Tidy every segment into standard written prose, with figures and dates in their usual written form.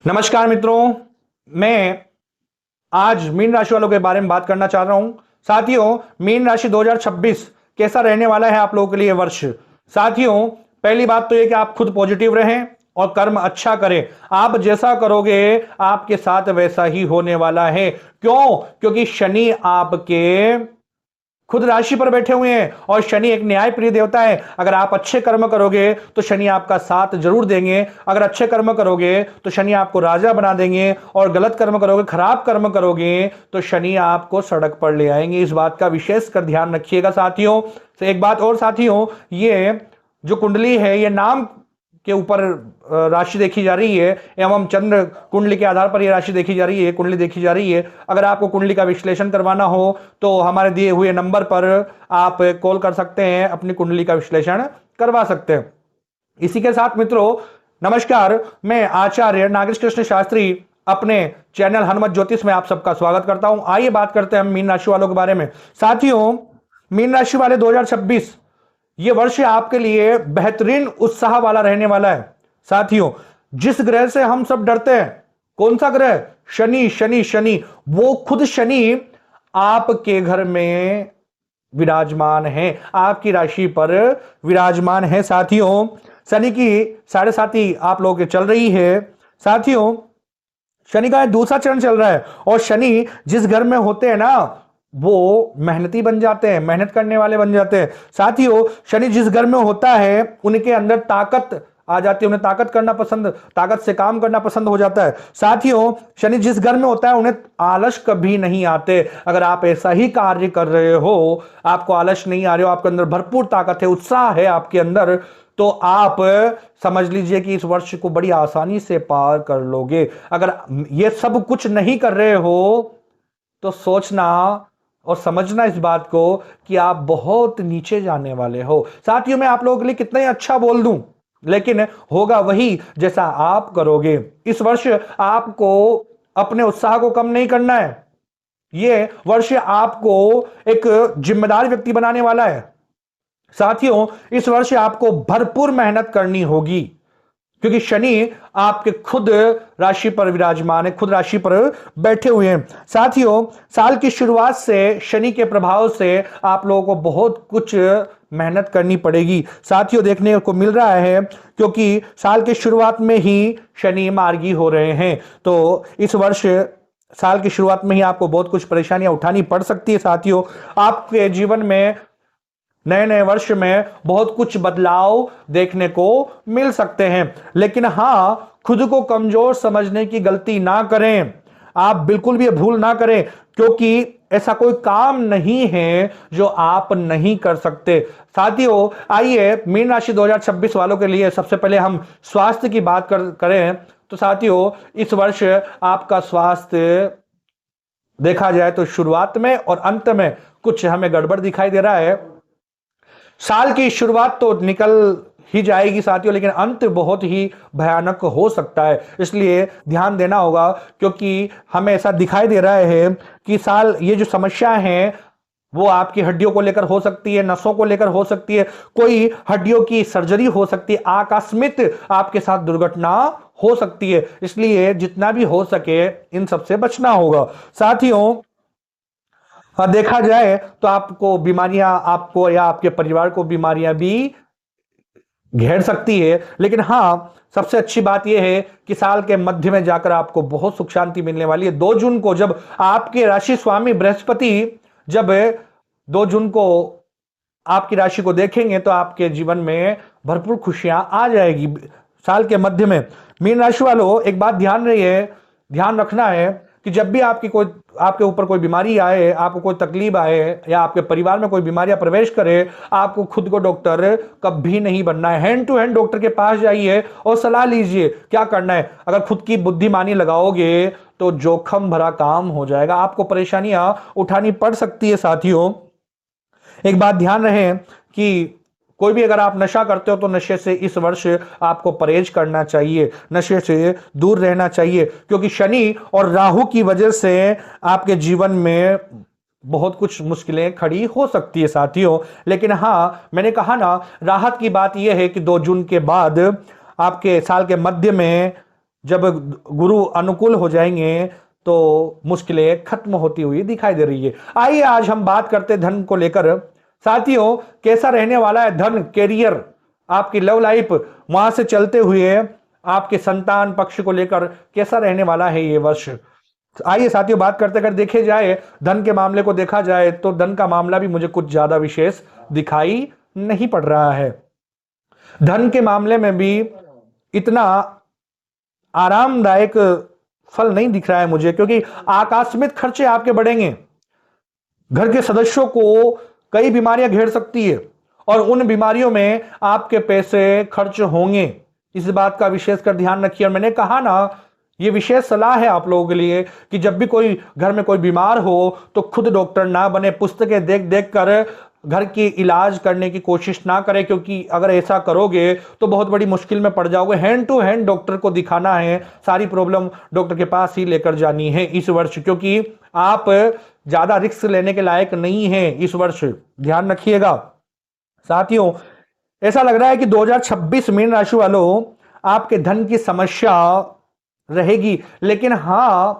नमस्कार मित्रों। मैं आज मीन राशि वालों के बारे में बात करना चाह रहा हूं। साथियों, मीन राशि 2026 कैसा रहने वाला है आप लोगों के लिए वर्ष। साथियों, पहली बात तो यह कि आप खुद पॉजिटिव रहें और कर्म अच्छा करें। आप जैसा करोगे आपके साथ वैसा ही होने वाला है। क्यों? क्योंकि शनि आपके खुद राशि पर बैठे हुए हैं और शनि एक न्याय प्रिय देवता है। अगर आप अच्छे कर्म करोगे तो शनि आपका साथ जरूर देंगे। अगर अच्छे कर्म करोगे तो शनि आपको राजा बना देंगे और गलत कर्म करोगे, खराब कर्म करोगे तो शनि आपको सड़क पर ले आएंगे। इस बात का विशेष कर ध्यान रखिएगा साथियों। तो एक बात और साथियों, ये जो कुंडली है ये नाम के ऊपर राशि देखी जा रही है एवं चंद्र कुंडली के आधार पर यह राशि देखी जा रही है, कुंडली देखी जा रही है। अगर आपको कुंडली का विश्लेषण करवाना हो तो हमारे दिए हुए नंबर पर आप कॉल कर सकते हैं, अपनी कुंडली का विश्लेषण करवा सकते हैं। इसी के साथ मित्रों, नमस्कार, मैं आचार्य नागेश कृष्ण शास्त्री अपने चैनल हनुमत ज्योतिष में आप सबका स्वागत करता हूं। आइए बात करते हैं हम मीन राशि वालों के बारे में। साथियों, मीन राशि वाले 2026 ये वर्ष आपके लिए बेहतरीन उत्साह वाला रहने वाला है। साथियों, जिस ग्रह से हम सब डरते हैं, कौन सा ग्रह? शनि शनि शनि। वो खुद शनि आपके घर में विराजमान है, आपकी राशि पर विराजमान है। साथियों, शनि की 7.5 आप लोगों के चल रही है। साथियों, शनि का दूसरा चरण चल रहा है और शनि जिस घर में होते हैं ना वो मेहनती बन जाते हैं, मेहनत करने वाले बन जाते हैं। साथियों, शनि जिस घर में होता है उनके अंदर ताकत आ जाती है, उन्हें ताकत से काम करना पसंद हो जाता है। साथियों, शनि जिस घर में होता है उन्हें आलस कभी नहीं आते। अगर आप ऐसा ही कार्य कर रहे हो, आपको आलस नहीं आ रहे हो, आपके अंदर भरपूर ताकत है, उत्साह है आपके अंदर, तो आप समझ लीजिए कि इस वर्ष को बड़ी आसानी से पार कर लोगे। अगर ये सब कुछ नहीं कर रहे हो तो सोचना और समझना इस बात को कि आप बहुत नीचे जाने वाले हो। साथियों, मैं आप लोगों के लिए कितना ही अच्छा बोल दूं, लेकिन होगा वही जैसा आप करोगे। इस वर्ष आपको अपने उत्साह को कम नहीं करना है। यह वर्ष आपको एक जिम्मेदार व्यक्ति बनाने वाला है। साथियों, इस वर्ष आपको भरपूर मेहनत करनी होगी क्योंकि शनि आपके खुद राशि पर विराजमान है, खुद राशि पर बैठे हुए हैं। साथियों, साल की शुरुआत से शनि के प्रभाव से आप लोगों को बहुत कुछ मेहनत करनी पड़ेगी। साथियों, देखने को मिल रहा है क्योंकि साल की शुरुआत में ही शनि मार्गी हो रहे हैं, तो इस वर्ष साल की शुरुआत में ही आपको बहुत कुछ परेशानियां उठानी पड़ सकती है। साथियों, आपके जीवन में नए नए वर्ष में बहुत कुछ बदलाव देखने को मिल सकते हैं, लेकिन हां, खुद को कमजोर समझने की गलती ना करें। आप बिल्कुल भी भूल ना करें क्योंकि ऐसा कोई काम नहीं है जो आप नहीं कर सकते। साथियों, आइए मीन राशि 2026 वालों के लिए सबसे पहले हम स्वास्थ्य की बात करें तो साथियों, इस वर्ष आपका स्वास्थ्य देखा जाए तो शुरुआत में और अंत में कुछ हमें गड़बड़ दिखाई दे रहा है। साल की शुरुआत तो निकल ही जाएगी साथियों, लेकिन अंत बहुत ही भयानक हो सकता है, इसलिए ध्यान देना होगा क्योंकि हमें ऐसा दिखाई दे रहा है कि साल ये जो समस्या है वो आपकी हड्डियों को लेकर हो सकती है, नसों को लेकर हो सकती है, कोई हड्डियों की सर्जरी हो सकती है, आकस्मिक आपके साथ दुर्घटना हो सकती है। इसलिए जितना भी हो सके इन सबसे बचना होगा। साथियों, देखा जाए तो आपको बीमारियां, आपको या आपके परिवार को बीमारियां भी घेर सकती है, लेकिन हां, सबसे अच्छी बात यह है कि साल के मध्य में जाकर आपको बहुत सुख शांति मिलने वाली है। 2 जून को जब आपके राशि स्वामी बृहस्पति जब 2 जून को आपकी राशि को देखेंगे तो आपके जीवन में भरपूर खुशियां आ जाएगी। साल के मध्य में मीन राशि वालों, एक बात ध्यान रखना है कि जब भी आपके ऊपर कोई बीमारी आए, आपको कोई तकलीफ आए या आपके परिवार में कोई बीमारियां प्रवेश करे, आपको खुद को डॉक्टर कभी नहीं बनना है। हैंड टू हैंड डॉक्टर के पास जाइए और सलाह लीजिए क्या करना है। अगर खुद की बुद्धिमानी लगाओगे तो जोखिम भरा काम हो जाएगा, आपको परेशानियां उठानी पड़ सकती है। साथियों, एक बात ध्यान रहे कि कोई भी अगर आप नशा करते हो तो नशे से इस वर्ष आपको परहेज करना चाहिए, नशे से दूर रहना चाहिए, क्योंकि शनि और राहु की वजह से आपके जीवन में बहुत कुछ मुश्किलें खड़ी हो सकती है साथियों। लेकिन हां, मैंने कहा ना, राहत की बात यह है कि 2 जून के बाद आपके साल के मध्य में जब गुरु अनुकूल हो जाएंगे तो मुश्किलें खत्म होती हुई दिखाई दे रही है। आइए आज हम बात करते हैं धन को लेकर। साथियों, कैसा रहने वाला है धन, कैरियर, आपकी लव लाइफ, वहां से चलते हुए आपके संतान पक्ष को लेकर कैसा रहने वाला है ये वर्ष। आइए साथियों बात करते, अगर देखे जाए धन के मामले को देखा जाए तो धन का मामला भी मुझे कुछ ज्यादा विशेष दिखाई नहीं पड़ रहा है। धन के मामले में भी इतना आरामदायक फल नहीं दिख रहा है मुझे, क्योंकि आकस्मिक खर्चे आपके बढ़ेंगे। घर के सदस्यों को कई बीमारियां घेर सकती है और उन बीमारियों में आपके पैसे खर्च होंगे। इस बात का विशेषकर ध्यान रखिए। और मैंने कहा ना, ये विशेष सलाह है आप लोगों के लिए कि जब भी कोई घर में कोई बीमार हो तो खुद डॉक्टर ना बने, पुस्तकें देख देख कर घर की इलाज करने की कोशिश ना करें, क्योंकि अगर ऐसा करोगे तो बहुत बड़ी मुश्किल में पड़ जाओगे। हैंड टू हैंड डॉक्टर को दिखाना है, सारी प्रॉब्लम डॉक्टर के पास ही लेकर जानी है इस वर्ष, क्योंकि आप ज्यादा रिस्क लेने के लायक नहीं है इस वर्ष, ध्यान रखिएगा। साथियों, ऐसा लग रहा है कि 2026 मीन राशि वालों आपके धन की समस्या रहेगी, लेकिन हां,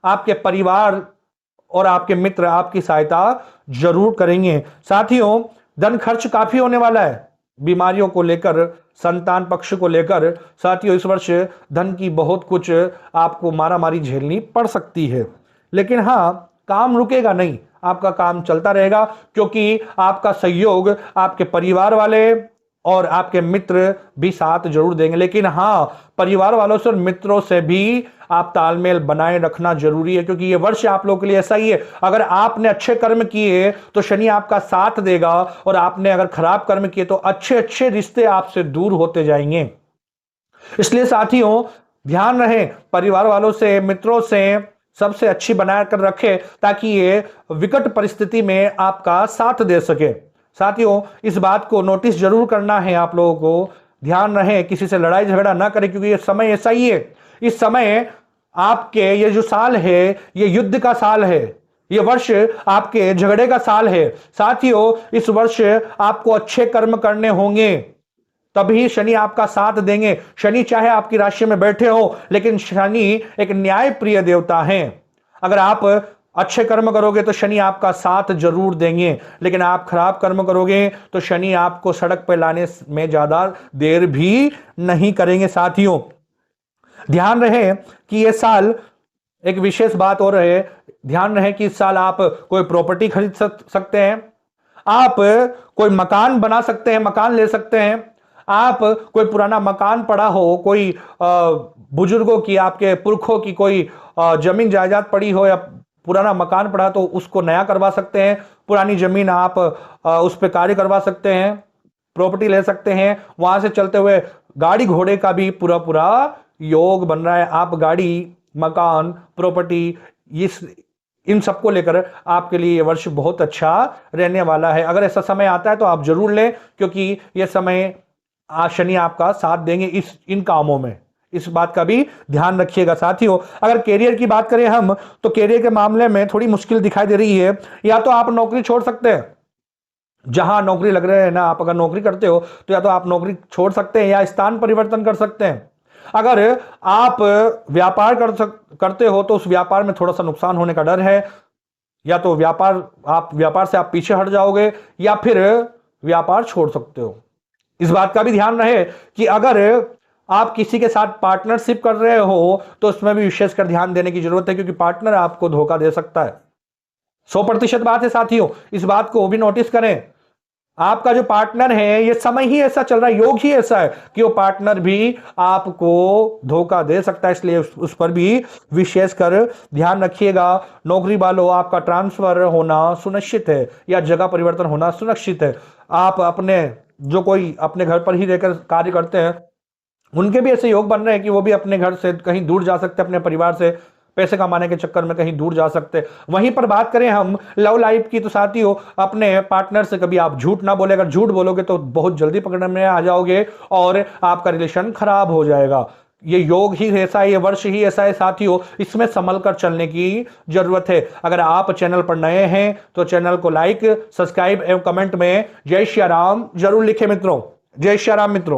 आपके परिवार और आपके मित्र आपकी सहायता जरूर करेंगे। साथियों, धन खर्च काफी होने वाला है, बीमारियों को लेकर, संतान पक्ष को लेकर। साथियों, इस वर्ष धन की बहुत कुछ आपको मारामारी झेलनी पड़ सकती है, लेकिन हां, काम रुकेगा नहीं, आपका काम चलता रहेगा, क्योंकि आपका सहयोग आपके परिवार वाले और आपके मित्र भी साथ जरूर देंगे। लेकिन हां, परिवार वालों से और मित्रों से भी आप तालमेल बनाए रखना जरूरी है, क्योंकि ये वर्ष आप लोगों के लिए ऐसा ही है। अगर आपने अच्छे कर्म किए तो शनि आपका साथ देगा, और आपने अगर खराब कर्म किए तो अच्छे अच्छे रिश्ते आपसे दूर होते जाएंगे। इसलिए साथियों, ध्यान रहे, परिवार वालों से, मित्रों से सबसे अच्छी बनाकर रखें, ताकि ये विकट परिस्थिति में आपका साथ दे सके। साथियों, इस बात को नोटिस जरूर करना है आप लोगों को, ध्यान रहे, किसी से लड़ाई झगड़ा ना करें, क्योंकि ये समय ऐसा ही है। इस समय आपके ये जो साल है ये युद्ध का साल है, ये वर्ष आपके झगड़े का साल है। साथियों, इस वर्ष आपको अच्छे कर्म करने होंगे, तभी शनि आपका साथ देंगे। शनि चाहे आपकी राशि में बैठे हो, लेकिन शनि एक न्याय प्रिय देवता है। अगर आप अच्छे कर्म करोगे तो शनि आपका साथ जरूर देंगे, लेकिन आप खराब कर्म करोगे तो शनि आपको सड़क पर लाने में ज्यादा देर भी नहीं करेंगे। साथियों, ध्यान रहे कि यह साल एक विशेष बात और है, ध्यान रहे कि इस साल आप कोई प्रॉपर्टी खरीद सकते हैं, आप कोई मकान बना सकते हैं, मकान ले सकते हैं। आप कोई पुराना मकान पड़ा हो, कोई बुजुर्गों की, आपके पुरखों की कोई जमीन जायदाद पड़ी हो या पुराना मकान पड़ा, तो उसको नया करवा सकते हैं। पुरानी जमीन आप उस पर कार्य करवा सकते हैं, प्रॉपर्टी ले सकते हैं। वहां से चलते हुए गाड़ी घोड़े का भी पूरा पूरा योग बन रहा है। आप गाड़ी, मकान, प्रॉपर्टी, इन सबको लेकर आपके लिए ये वर्ष बहुत अच्छा रहने वाला है। अगर ऐसा समय आता है तो आप जरूर लें, क्योंकि यह समय शनि आपका साथ देंगे इन कामों में। इस बात का भी ध्यान रखिएगा। साथियों, अगर कैरियर की बात करें हम, तो कैरियर के मामले में थोड़ी मुश्किल दिखाई दे रही है। या तो आप नौकरी छोड़ सकते हैं, जहां नौकरी लग रहे हैं ना, आप अगर नौकरी करते हो तो या तो आप नौकरी छोड़ सकते हैं या स्थान परिवर्तन कर सकते हैं। अगर आप व्यापार करते हो तो उस व्यापार में थोड़ा सा नुकसान होने का डर है, या तो व्यापार से आप पीछे हट जाओगे या फिर व्यापार छोड़ सकते हो। इस बात का भी ध्यान रहे कि अगर आप किसी के साथ पार्टनरशिप कर रहे हो तो उसमें भी विशेषकर ध्यान देने की जरूरत है, क्योंकि पार्टनर आपको धोखा दे सकता है। 100% बात है साथियों, इस बात को भी नोटिस करें। आपका जो पार्टनर है, ये समय ही ऐसा चल रहा है, योग ही ऐसा है कि वो पार्टनर भी आपको धोखा दे सकता है। इसलिए उस पर भी विशेषकर ध्यान रखिएगा। नौकरी वालों, आपका ट्रांसफर होना सुनिश्चित है या जगह परिवर्तन होना सुनिश्चित है। आप जो कोई अपने घर पर ही रहकर कार्य करते हैं, उनके भी ऐसे योग बन रहे हैं कि वो भी अपने घर से कहीं दूर जा सकते हैं, अपने परिवार से पैसे कमाने के चक्कर में कहीं दूर जा सकते हैं। वहीं पर बात करें हम लव लाइफ की, तो साथियों, अपने पार्टनर से कभी आप झूठ ना बोले। अगर झूठ बोलोगे तो बहुत जल्दी पकड़ने में आ जाओगे और आपका रिलेशन खराब हो जाएगा। ये योग ही ऐसा है, ये वर्ष ही ऐसा है साथियों, इसमें संभल कर चलने की जरूरत है। अगर आप चैनल पर नए हैं तो चैनल को लाइक, सब्सक्राइब एवं कमेंट में जय श्री राम जरूर लिखें मित्रों। जय श्री राम मित्रों।